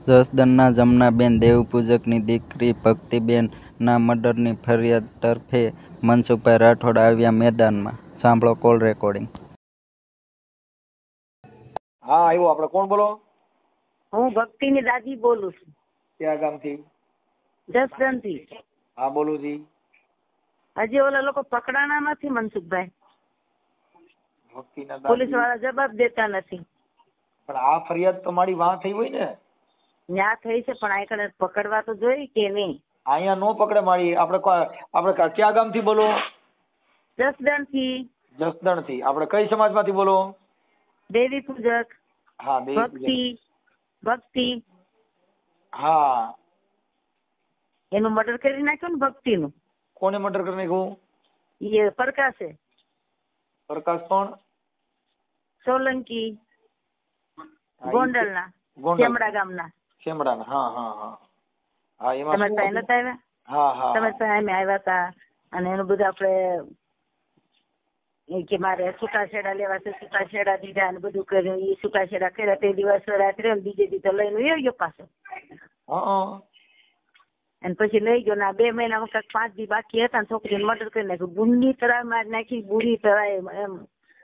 જસદણના જમનાબેન દેવપૂજકની દીકરી ભક્તિબેનના મર્ડરની ફરિયાદ તરફે મનસુખભાઈ રાઠોડ આવ્યા મેદાનમાં. સાંભળો કોલ રેકોર્ડિંગ. હા આવ્યો. આપણે કોણ બોલો? હું ભક્તિની દાદી બોલું છું. ક્યાં ગામથી? જસદણથી. હા બોલું જી. હજી ઓલા લોકો પકડાના નથી મનસુખભાઈ. ભક્તિના પોલીસ દાદી. વાળા જવાબ દેતા નથી. પણ આ ફરિયાદ તો મારી વાં થઈ હોય ને. ન્યા થઈ છે પણ આ કણે પકડવા તો જોઈ કે નહીં. અહીંયા નો પકડે મારી. આપણે ક્યાં ગામથી બોલો? જસદણથી. જસદણથી. આપણે કઈ સમાજમાંથી બોલો? દેવી પૂજક. હા દેવી પૂજક. ભક્તિ. હા. એનું મર્ડર કરી નાખ્યું ને ભક્તિનું. કોને મર્ડર કરી નાખ્યું? એ પ્રકાશે. પ્રકાશ કોણ? સોલંકી. ગોંડલના. ચેમડા ગામના. ચેમડાના. હા હા હા. હા એમાં તમે ત્યાં નતા આવ્યા? હા હા. તમે ત્યાં અમે આવ્યા હતા અને એનું બધું આપણે કે મારે છૂટાછેડા લેવા છે, છૂટાછેડા દીધા અને બધું કર્યું. એ છૂટાછેડા કર્યા તે દિવસ રાત્રે બીજે દિવસે લઈને લઈ ગયો પાછો. અને પછી લઈ ગયો. ના 2 મહિનામાં કાંઈક 5 દી બાકી હતા ને છોકરીને મર્ડર કરી નાખ્યું. ગુંડની તરાય મારી નાખી, બુરી તરાય. એમ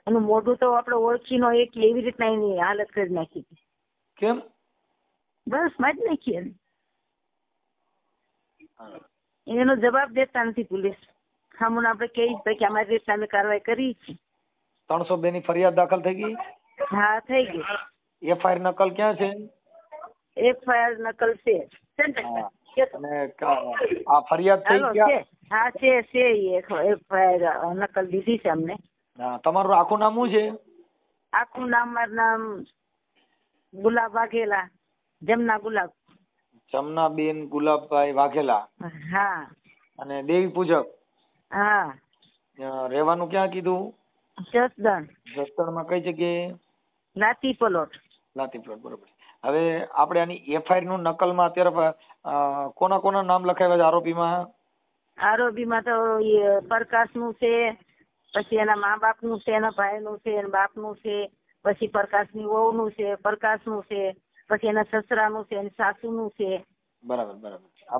એનું મોઢું તો આપણે ઓળખી નો એક એવી રીતના એની હાલત કરી નાખી. કેમ? બસ મારી જ નાખી એને. એનો જવાબ દેતા નથી પોલીસ. સામું આપણે કહી કે અમારી રીતના અમે કાર્યવાહી કરી છે. 302 ની ફરિયાદ દાખલ થઈ ગઈ? હા થઈ ગઈ. એફઆઈઆર નકલ ક્યાં છે? એફઆઈઆર નકલ છે. અને આ ફરિયાદ થઈ ક્યાં? હા છે એફઆઈઆર નકલ દીધી છે અમને. હા. તમારું આખું નામ શું છે? આખું નામ મારું નામ ગુલાબ વાઘેલા. જમના ગુલાબ. જમનાબેન ગુલાબભાઈ વાઘેલા. હા. અને દેવી પૂજક. હા. રહેવાનું ક્યાં કીધું? જસદણ. જસદણમાં કઈ જગ્યાએ? લાતી પ્લોટ. લાતી પ્લોટ. બરોબર. હવે આપણે આની એફઆઈઆર નું નકલમાં અત્યારે કોના કોના નામ લખાવ્યા છે આરોપીમાં? આરોપીમાં તો પ્રકાશ નું છે, પછી એના મા બાપ નું છે, એના ભાઈ નું છે, એના બાપ નું છે, પછી પ્રકાશ ની વહુ નું છે, પ્રકાશ નું છે, પછી એના સસરા નું છે, એની સાસુ નું છે. બરાબર બરાબર. આ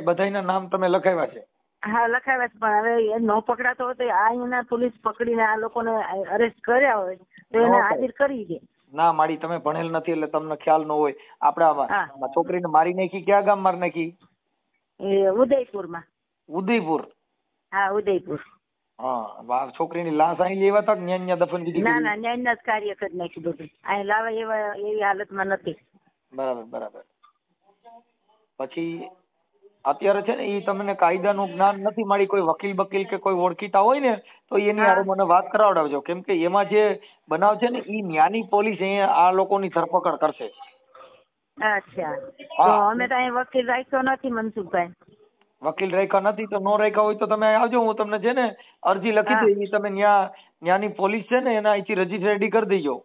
બધાયના નામ તમે લખાવ્યા છે? હા લખાવ્યા છે. પણ હવે એ ન પકડાતો હોય તો અહીંના પોલીસ પકડીને આ લોકોને અરેસ્ટ કર્યા હોય તો એને હાજર કરી દે. ના મારી તમે ભણેલ નથી એટલે તમને ખ્યાલ ન હોય. આપણે છોકરીને મારી નાખી ક્યાં ગામ મારી નાખી? ઉદયપુરમાં. ઉદયપુર? હા ઉદયપુર. હા. છોકરીની લાશ અહીં લેવા હતા ન્યા દફન કીધી? ના ન્યાયના જ કાર્ય કરી નાખ્યું બધું. અહીં લાવા એવી હાલતમાં નથી. બરાબર બરાબર. પછી અત્યારે છે ને એ તમને કાયદાનું જ્ઞાન નથી. મારી કોઈ વકીલ કે કોઈ ઓળખીતા હોય ને તો એની હારે મને વાત કરાવડાવજો. કેમ કે એમાં જે બનાવ છે ને એ ન્યાની પોલીસ આ લોકોની ધરપકડ કરશે. અચ્છા. તો અમે તો અહીં વકીલ રાખ્યો નથી મનસુખભાઈ. વકીલ રાખ્યા નથી તો નો રાખ્યા હોય તો તમે આવજો. હું તમને છે ને અરજી લખી દઈ. તમે ન્યાની પોલીસ છે ને એના અહીંથી રજીસ્ટર રેડી કરી દેજો.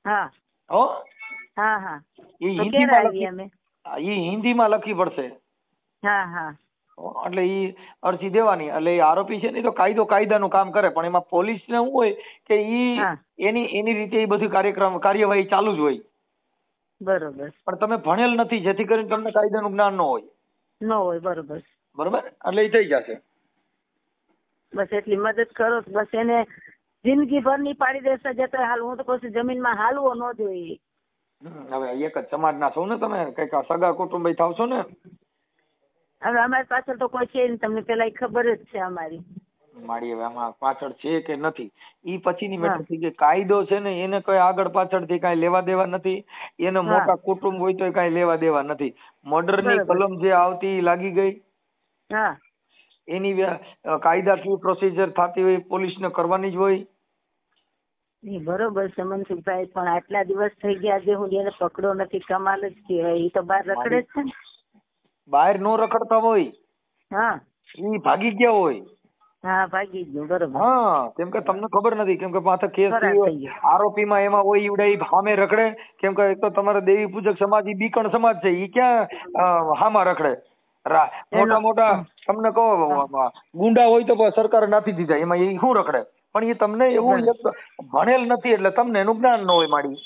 હા. હો. હા હા. એ હિન્દીમાં લખવી પડશે. હા હા. એટલે ઈ અરજી દેવાની. એટલે એ આરોપી છે ને તો કાયદાનું કામ કરે. પણ એમાં પોલીસ ને શું હોય કે એની રીતે એ બધી કાર્યવાહી ચાલુ જ હોય. બરોબર. પણ તમે ભણેલ નથી જેથી કરીને તમને કાયદાનું જ્ઞાન ન હોય. ન હોય. બરોબર. બરોબર. એટલે એ થઈ જશે. બસ એટલી મદદ કરો. બસ એને જિંદગી ભર ની પાડી દેશે જતો હાલ. હું તો કહું જમીનમાં હાલવો ન જોઈએ. હવે એક જ સમાજના છો ને તમે? કઈક સગા કુટુંબી થાવ છો ને? હવે અમારી પાછળ તો કોઈ છે નહીં. તમને પેલા ખબર જ છે અમારી. મારી હવે આમાં પાછળ છે કે નથી ઈ પછીની મેટર થઈ ગઈ. કાયદો છે ને એને કઈ આગળ પાછળથી કઈ લેવા દેવા નથી. એને મોટા કુટુંબ હોય તો કઈ લેવા દેવા નથી. મર્ડર ની કલમ જે આવતી લાગી ગઈ. એની કાયદાકીય પ્રોસિજર થતી હોય પોલીસ ને કરવાની જ હોય. બરોબર છે મનસુખભાઈ. પણ આટલા દિવસ થઈ ગયા જે હું એને પકડો નથી. કમાલ જ કહેવાય. એ તો બહાર રખડે જ છે ને. બહાર નો રખડતા હોય. હા. ઈ ભાગી ગયા હોય. હા ભાગી ગયો. બરોબર. હા. કેમ કે તમને ખબર નથી. કેમ કે પાછા કેસ આરોપીમાં એમાં હોય ઈવડે સામે રખડે. કેમ કે એક તો તમારા દેવી પૂજક સમાજ ઈ બીકણ સમાજ છે. ઈ ક્યાં હામાં રખડે? મોટા તમને કહો ગુંડા હોય તો સરકારે નાખી દીધા. એમાં એ શું રખડે? પણ એ તમને એવું ભણેલ નથી એટલે તમને એનું જ્ઞાન ન હોય મારી.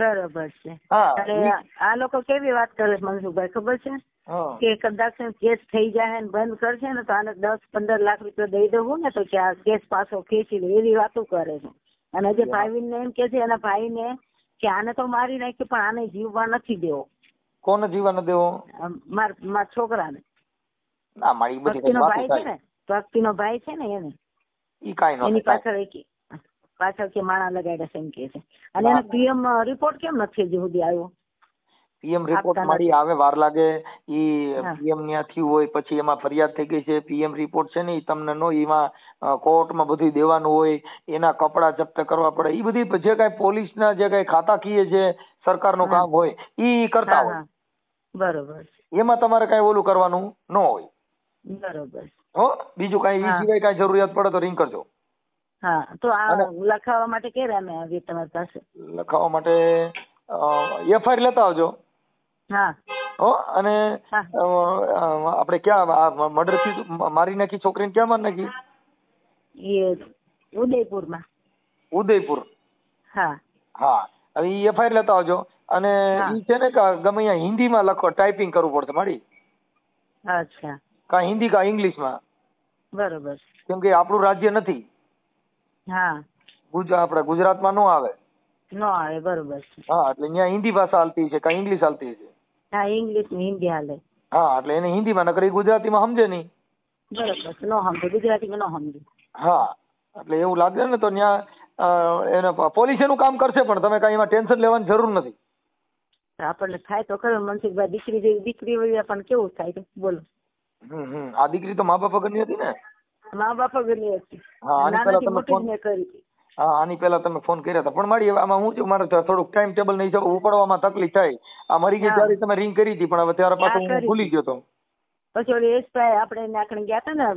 બરોબર છે. હા એટલે આ લોકો કેવી વાત કરે છે મનસુખભાઈ ખબર છે હા કે કદાચ કેસ થઈ જાય ને બંધ કરશે ને તો આને 10-15 લાખ રૂપિયા દઈ દઉં ને તો કે આ કેસ પાછો ખેંચી લે એવી વાતો કરે છે. અને જે ભાઈને એમ કે છે એના ભાઈને કે આને તો મારી નાખ્યું પણ આને જીવવા નથી દેવો. કોને જીવવા ન દેવો? મારા છોકરાને. ના મારી બધી ભક્તિનો વાતો ભાઈ છે થાય. ને, ભક્તિનો ભાઈ છે ને એને ઈ કાઈ ન એની થાય. પાછળ કે માણા લગાડ્યા છે એમ કે છે. અને એને પીએમ રિપોર્ટ કેમ નથી હજી સુધી આવ્યો? પીએમ રિપોર્ટ મારી આવે વાર લાગે. ઈ પીએમ ન્યાથી હોય પછી એમાં ફરિયાદ થઈ ગઈ છે. પીએમ રિપોર્ટ છે ને ઈ તમને નો એમાં કોર્ટમાં બધું દેવાનું હોય, એના કપડા જપ્ત કરવા પડે, ઈ બધી જે કઈ પોલીસના જે કઈ ખાતાકીય જે સરકારનું કામ હોય ઈ કરતા હોય. બરોબર. એમાં તમારે કઈ ઓલું કરવાનું ન હોય. બરોબર. હો બીજું કઈ ઈ સિવાય કઈ જરૂરિયાત પડે તો રિંગ કરજો. હા તો આ લખાવવા માટે ક્યારે અમે આવીએ તમારી પાસે? લખાવવા માટે એફઆઈઆર લેતા આવજો. હા. હો અને આપણે ક્યાં મર્ડર થી મારી નાખી છોકરીને ક્યાં મારી નાખી? એ ઉદયપુરમાં. ઉદયપુર. હા. હા હવે ઈ એફઆઈઆર લેતા આવજો. અને ઈ છે ને કે ગમે અહીંયા હિન્દીમાં લખો, ટાઈપિંગ કરવું પડશે મારી. અચ્છા. કા હિન્દી કા ઇંગ્લિશમાં. બરોબર. કેમ કે આપણું રાજ્ય નથી. હા. આપણે ગુજરાતમાં નો આવે. નો આવે. બરોબર. હા એટલે અહીંયા હિન્દી ભાષા હાલતી છે કા ઇંગ્લિશ હાલતી છે. હા ઇંગ્લિશ ને હિન્દી હાલે. હા એટલે એને હિન્દીમાં નકર ગુજરાતીમાં સમજે નહીં. બરોબર. નો સમજે, ગુજરાતીમાં નો સમજે. હા એટલે એવું લાગે ને તો ત્યાં એને પોલીસ એનું કામ કરશે પણ તમે કઈ એમાં ટેન્શન લેવાની જરૂર નથી. આપણને થાય તો ખરું મનસુખભાઈ, દીકરી જેવી દીકરી હોય પણ કેવું થાય છે બોલો. આ દીકરી તો મા બાપ વગરની હતી ને. મા બાપ વગરની હતી. હા આની પહેલા તમે ફોન કરી હતી. હા આની પહેલા તમે ફોન કર્યા હતા પણ મારી આમાં હું છું, મારે થોડુંક ટાઈમ ટેબલ નહીં ઉપાડવામાં તકલીફ થાય. આ મરી ગઈ ત્યારે તમે રિંગ કરી હતી પણ હવે ત્યારે પાછું હું ભૂલી ગયો હતો. પછી ઓલી એસભાઈ આપણે નાખણ ગયા હતા ને,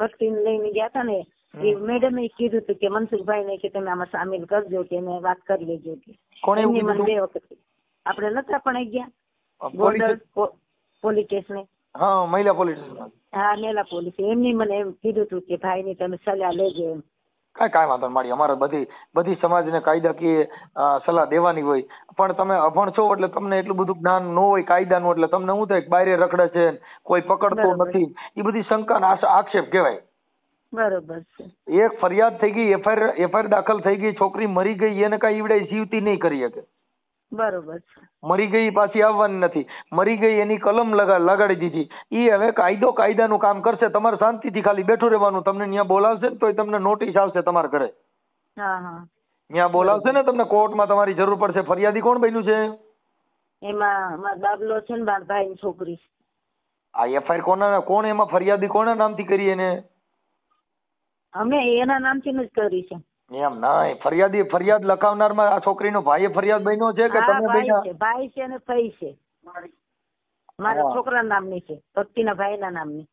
ભક્તિને લઈને ગયા હતા ને, એ મેડમે કીધું હતું કે મનસુખભાઈ ને કે તમે આમાં સામેલ કરજો કે એને વાત કરી લેજો કે. કોણે એવું કીધું? 2 વખત આપણે નતા પણ ગયા ગોંડલ પોલીસ સ્ટેશને. હા મહિલા પોલીસ સ્ટેશન. હા મહિલા પોલીસ. એમની મને એમ કીધું હતું કે ભાઈ ની તમે સલાહ લેજો એમ. કાંઈ વાંધો મારી, અમારે બધી સમાજને કાયદાકીય સલાહ દેવાની હોય. પણ તમે અભણ છો એટલે તમને એટલું બધું જ્ઞાન ન હોય કાયદાનું, એટલે તમને શું થાય બાયરે રખડે છે, કોઈ પકડતો નથી, એ બધી શંકા આક્ષેપ કહેવાય. બરોબર છે. એક ફરિયાદ થઈ ગઈ, એફઆઈઆર દાખલ થઈ ગઈ, છોકરી મરી ગઈ, એને કઈ ઈવડે જીવતી નહીં કરી શકે. બરોબર છે. મરી ગઈ પાછી આવવાની નથી, મરી ગઈ એની કલમ લગાડી દીધી. ઈ હવે કાયદાનું કામ કરશે. તમારે શાંતિથી ખાલી બેઠું રહેવાનું. તમને ત્યાં બોલાવશે ને તોય તમને નોટિસ આવશે તમારા ઘરે. ત્યાં બોલાવશે ને તમને કોર્ટમાં તમારી જરૂર પડશે. ફરિયાદી કોણ બન્યું છે? એમાં મારો બાબલો છે ને, મારા ભાઈની છોકરી. આ એફઆઈઆર કોણ એમાં ફરિયાદી કોના નામથી કરી? એને અમે એના નામથી જ કરી છે. એમ નહીં, ફરિયાદ લખાવનારમાં આ છોકરીનો ભાઈ ફરિયાદ બન્યો છે કે તમે બન્યા? ભાઈ છે ને ફઈ છે. મારા છોકરાના નામની છે, ભક્તિના ભાઈના નામની.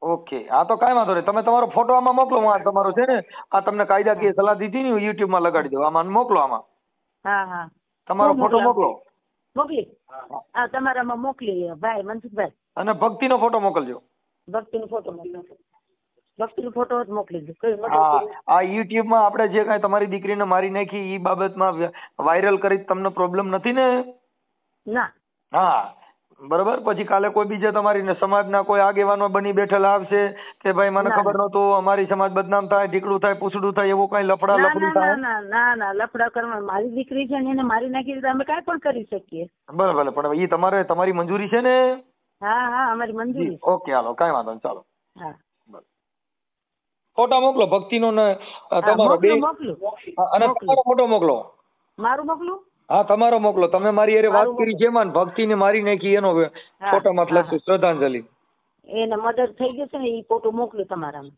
ઓકે હા તો કાંઈ વાંધો નહીં. તમે તમારો ફોટો આમાં મોકલો. હું તમારો છે ને આ તમને કાયદાકીય સલાહ દીધી ને યુટ્યુબમાં લગાડી દો. આમાં મોકલો. આમાં હા તમારો ફોટો મોકલો. મોકલી હા તમારામાં મોકલી ભાઈ મનસુખભાઈ. અને ભક્તિનો ફોટો મોકલજો. ભક્તિનો ફોટો મોકલો. ભક્તિનો ફોટો જ મોકલી દો. આ યુટ્યુબમાં આપણે જે કાંઈ તમારી દીકરીને મારી નાખી એ બાબતમાં વાયરલ કરી તમને પ્રોબ્લેમ નથી ને? ના. હા બરોબર. પછી કાલે કોઈ બીજા તમારી સમાજના કોઈ આગેવાનો બની બેઠેલા આવશે કે ભાઈ મને ખબર નહોતું, અમારી સમાજ બદનામ થાય, ઢીકડું થાય, પૂછડું થાય, એવું કઈ લફડું થાય? ના લફડા કરવા. મારી દીકરી છે ને એને મારી નાખી તો અમે કાંઈ પણ કરી શકીએ. બરાબર પણ એ તમારી મંજૂરી છે ને? હા અમારી મંજૂરી. ઓકે હાલો કાંઈ વાંધો નહીં. ચાલો હા ફોટો મોકલો ભક્તિનો ને તમારો બે મોકલું. અને તમારો ફોટો મોકલો. મારું મોકલું? હા તમારો મોકલો. તમે મારી હારે વાત કરી છે માં ભક્તિને મારી નાખી એનો ફોટોમાં લખશું શ્રદ્ધાંજલિ. એને મર્ડર થઈ ગયું છે ને એ ફોટો મોકલું તમારામાં.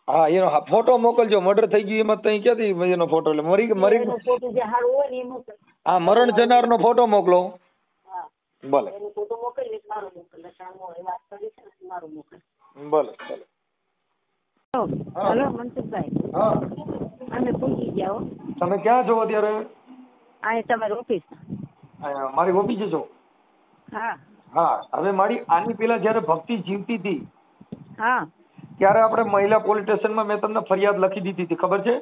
હા એનો ફોટો મોકલજો. મર્ડર થઈ ગયું એમાં તઈ ક્યાંથી એનો ફોટો? એટલે મરી ફોટો જે સારું હોય ને એ મોકલ. હા મરણ જનારનો ફોટો મોકલો. હા ભલે એનો ફોટો મોકલી મારો મોકલ. સામો વાત કરી છે ને મારો મોકલ. ભલે ભલે. હેલો મનસુખભાઈ. હા અમે પૂછી જાઓ. તમે ક્યાં છો અત્યારે? અહીં તમારી ઓફિસ. મારી ઓફિસે છો? હા હવે મારી આની પેલા જયારે ભક્તિ જીવતી હતી હા ત્યારે આપણે મહિલા પોલીસ સ્ટેશનમાં મેં તમને ફરિયાદ લખી દીધી હતી, ખબર છે?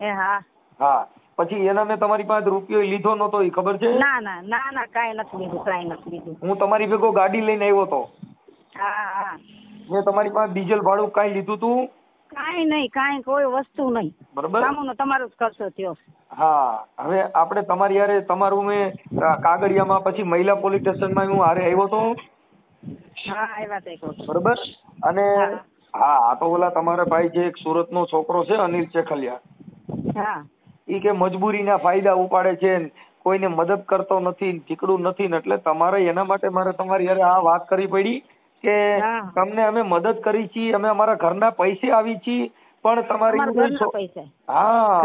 હા હા પછી એના મેં તમારી પાસે રૂપિયો લીધો નતો, એ ખબર છે? ના ના ના ના, કાંઈ નથી લીધું, કાંઈ નથી લીધું. હું તમારી ભેગો ગાડી લઈને આવ્યો તો. હા હા. મેં તમારી પાસે ડીઝલ ભાડું કાંઈ લીધું તું? કાંઈ નહીં, કાંઈ કોઈ વસ્તુ નહીં. બરોબર. સામુનો તમારો જ ખર્ચો થયો. હા, હવે આપણે તમારી હારે તમારું મેં કાગળિયામાં પછી મહિલા પોલીસ સ્ટેશનમાં હું હારે આવ્યો તો. હા, આવ્યા હતા. બરોબર. અને હા, આ તો ઓલા તમારા ભાઈ જે એક સુરતનો છોકરો છે અનિલ ચેખલિયા, હા, ઈ કે મજબૂરીના ફાયદા ઉપાડે છે, કોઈને મદદ કરતો નથી, ઠીકડું નથી ને, એટલે તમારે એના માટે મારે તમારી હારે આ વાત કરવી પડી કે તમને અમે મદદ કરી છીએ, અમે અમારા ઘરના પૈસે આવી છીએ, પણ તમારી હા,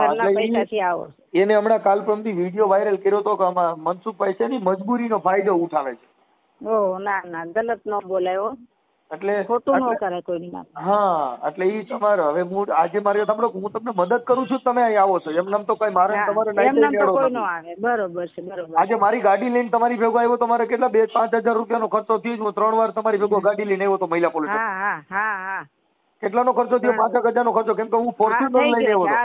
એને હમણાં કાલ પરમથી વિડીયો વાયરલ કર્યો હતો કે મનસુખભાઈ છે ને મજબૂરીનો ફાયદો ઉઠાવે છે. ઓ ના ના, ગલત ન બોલાયો, એટલે ખોટું ન કરે કોઈની વાત. હા, એટલે ઈ તમારે હવે હું આજે મારી સાંભળો, હું તમને મદદ કરું છું, તમે અહીં આવો છો, એમ નામ તો કઈ મારે તમારે કોઈ ન આવે. બરોબર છે, બરોબર. આજે મારી ગાડી લઈને તમારી ભેગો આવ્યો, તમારે કેટલા 2-5 હજાર રૂપિયાનો ખર્ચો થયો. હું 3 વાર તમારી ભેગો ગાડી લઈને આવ્યો તો મહિલા પોલીસ. હા હા હા હા. કેટલાનો ખર્ચો થયો? 5 હજારનો ખર્ચો, કેમ કે હું ફોર્ચ્યુનર લઈને આવ્યો હતો.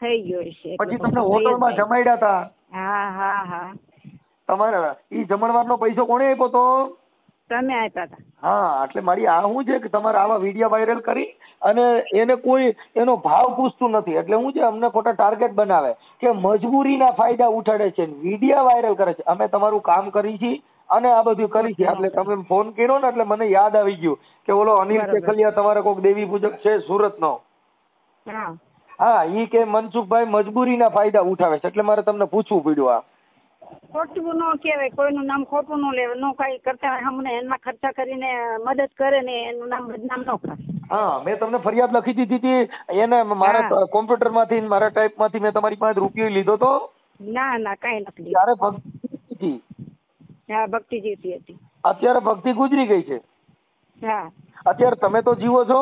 થઈ ગયો છે. પછી તમને હોટલમાં જમાડ્યા હતા. હા હા હા. તમારે ઈ જમણવારનો પૈસો કોણે આપ્યો તો? તમે આપ્યા હતા. હા, એટલે મારી આ શું છે કે તમારે આવા વિડીયો વાયરલ કરી અને એને કોઈ એનો ભાવ પૂછતું નથી, એટલે હું છે અમને ખોટા ટાર્ગેટ બનાવે કે મજબૂરીના ફાયદા ઉઠાડે છે, વિડીયો વાયરલ કરે છે. અમે તમારું કામ કરી છીએ અને આ બધું કરી છે. એટલે તમે ફોન કર્યો ને એટલે મને યાદ આવી ગયું કે ઓલો અનિલ ચેખલિયા તમારે કોઈક દેવી પૂજક છે સુરતનો. હા, ઈ કે મનસુખભાઈ મજબૂરીના ફાયદા ઉઠાવે છે, એટલે મારે તમને પૂછવું પડ્યું. આ ખોટું ન કહેવાય, કોઈનું નામ ખોટું ન લેવાય, નો કઈ કરતા હોય અમને એમાં ખર્ચા કરીને મદદ કરે ને એનું નામ બદનામ ન કરે. હા, મેં તમને ફરિયાદ લખી દીધી હતી એને મારા કોમ્પ્યુટર માંથી મારા ટાઈપ માંથી મેં તમારી પાસે રૂપિયો લીધો તો. ના ના, કઈ નથી. ત્યારે ભક્તિ, હા, ભક્તિ જીવતી હતી. અત્યારે ભક્તિ ગુજરી ગઈ છે. હા, અત્યારે તમે તો જીવો છો.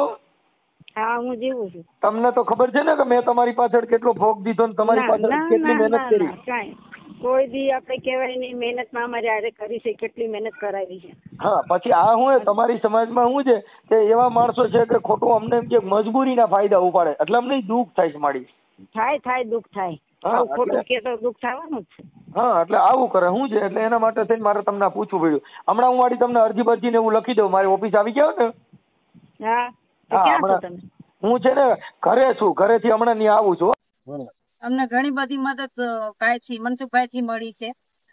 હા, હું જીવું છું. તમને તો ખબર છે ને કે મેં તમારી પાછળ કેટલો ભોગ દીધો ને તમારી પાછળ કેટલી મહેનત કરી. કાંઈ કોઈ દી આપણે કહેવાય નહીં, મહેનતમાં અમારે હારે કરી છે, કેટલી મહેનત કરાવી છે. હા, પછી આ શું તમારી સમાજમાં શું છે કે એવા માણસો છે કે ખોટું અમને એમ કે મજબૂરીના ફાયદા ઉપાડે, એટલે અમને દુઃખ થાય છે. માડી થાય દુઃખ થાય. ખોટું કે તો દુઃખ થવાનું જ છે. હા, એટલે આવું કરે શું છે, એટલે એના માટે થઈને મારે તમને પૂછવું પડ્યું. હમણાં હું મારી તમને અરજી ને એવું લખી દઉં. મારી ઓફિસ આવી ગયા ને. હા, હમણાં હું છે ને ઘરે છું, ઘરેથી હમણાં ત્યાં આવું છું. અમને ઘણી બધી મદદ ભાઈથી મનસુખભાઈથી મળી છે,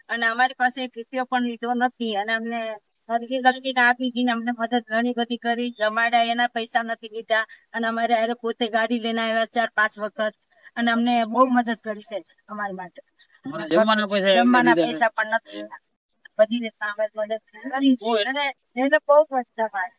અને અમારી પાસે એક રૂપિયો પણ લીધો નથી, અને અમને અરજી લખીને આપી દીધી, અમને મદદ ઘણી બધી કરી, જમાડ્યા, એના પૈસા નથી લીધા, અને અમારે હારે પોતે ગાડી લઈને આવ્યા 4-5 વખત, અને અમને બહુ મદદ કરી છે. અમારી માટે જમવાના પૈસા પણ નથી, બધી રીતના અમે મદદ કરી છે, અને એને બહુ મજા ભાઈ.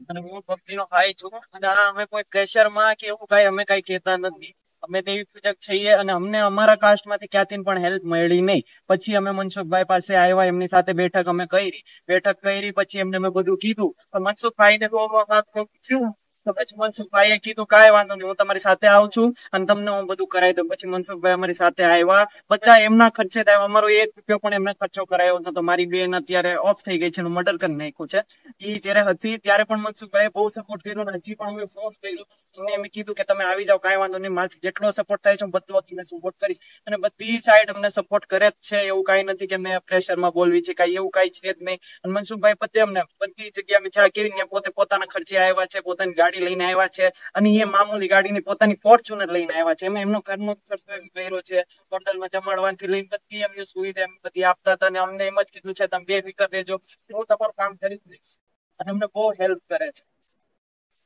અને હું ભક્તિનો ભાઈ છું, અને અમે કોઈ પ્રેશરમાં કે એવું કઈ અમે કઈ કહેતા નથી. અમે દેવી પૂજક છીએ, અને અમને અમારા કાસ્ટ માંથી ક્યાંથી પણ હેલ્પ મળી નહીં. પછી અમે મનસુખભાઈ પાસે આવ્યા, એમની સાથે બેઠક અમે કરી, પછી એમને મેં બધું કીધું. પણ મનસુખભાઈ ને થયું તો પછી મનસુખભાઈએ કીધું કાંઈ વાંધો નહીં, હું તમારી સાથે આવું છું અને તમને હું બધું કરાવી દઉં. પછી મનસુખભાઈ અમારી સાથે આવ્યા, બધા એમના ખર્ચે આવ્યા. અમારો 1 રૂપિયો પણ એમને ખર્ચો કરાયો નતો. મારી બેન અત્યારે ઓફ થઈ ગઈ છે, મર્ડર કરી નાખ્યું છે. એ જયારે હતી ત્યારે પણ મનસુખભાઈએ બહુ સપોર્ટ કર્યો, અને હજી પણ અમે ફોન કર્યો, એમને એમ કીધું કે તમે આવી જાઓ, કાંઈ વાંધો નહીં, મારાથી જેટલો સપોર્ટ થાય છે હું બધો તમને સપોર્ટ કરીશ. અને બધી સાઈડ અમને સપોર્ટ કરે જ છે, એવું કાંઈ નથી કે મેં પ્રેશરમાં બોલવી છે, કાંઈ એવું કાંઈ છે જ નહીં. અને મનસુખભાઈ બધે અમને બધી જગ્યાએ જ્યાં કેવી પોતે પોતાના ખર્ચે આવ્યા છે, પોતાની ગાડી લઈને આવ્યા છે, અને એ મામૂલી ગાડીની પોતાની ફોર્ચ્યુનર લઈને આવ્યા છે. એમાં એમનો ઘરનો ખર્ચો એમ કર્યો છે, હોટલમાં જમાડવાથી લઈને બધી એમની સુવિધા એમ બધી આપતા હતા, અને અમને એમ જ કીધું છે તમે બેફિકર રહેજો, હું તમારું કામ કરી દઈશ, અને અમને બહુ હેલ્પ કરે છે.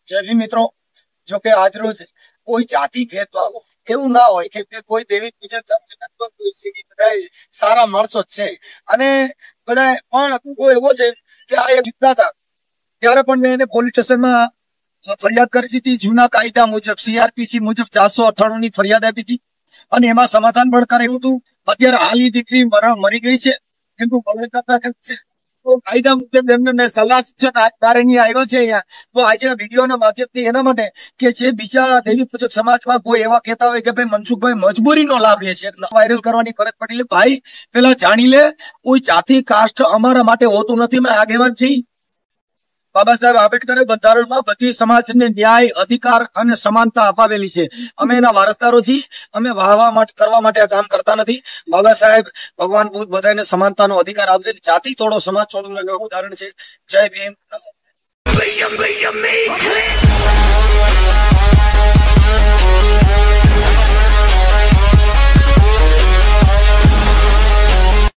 જય મિત્રો, જો કે આજ રોજ કોઈ જાતિ ભેદભાવ એવું ના હોય કે કોઈ દેવી પૂજક સારા માણસો છે, અને બધા પણ એવો છે કે આ એક હતા ત્યારે પણ મેં એને પોલીસ સ્ટેશનમાં ફરિયાદ કરી દીધી. જૂના કાયદા મુજબ CRPC મુજબ 498 ની ફરિયાદ આપી હતી, અને એમાં સમાધાન પણ કરાયું હતું. અત્યારે હાલની દીકરી મરી ગઈ છે, એમનું છે, તો કાયદા મુજબ એમને મેં સલાહ સૂચન આવ્યો છે અહીંયા. તો આજે વિડીયોના માધ્યમથી એના માટે કે જે બીજા દેવી પૂજક સમાજમાં કોઈ એવા કહેતા હોય કે ભાઈ મનસુખભાઈ મજબૂરીનો લાભ લે છે, વાયરલ કરવાની ફરજ પડી. ભાઈ પેલા જાણી લે, કોઈ જાતિ કાસ્ટ અમારા માટે હોતું નથી. મેં આગેવાન છીએ, બાબા સાહેબ આંબેડકરે બંધારણમાં બધી સમાજને ન્યાય, અધિકાર અને સમાનતા અપાવેલી છે. અમે એના વારસદારો છીએ. અમે વાહવા માટે કરવા માટે આ કામ કરતા નથી. બાબા સાહેબ, ભગવાન બુદ્ધ બધાને સમાનતાનો અધિકાર આપે. જાતિ તોડો સમાજ છોડો ઉદાહરણ છે. જય ભીમ.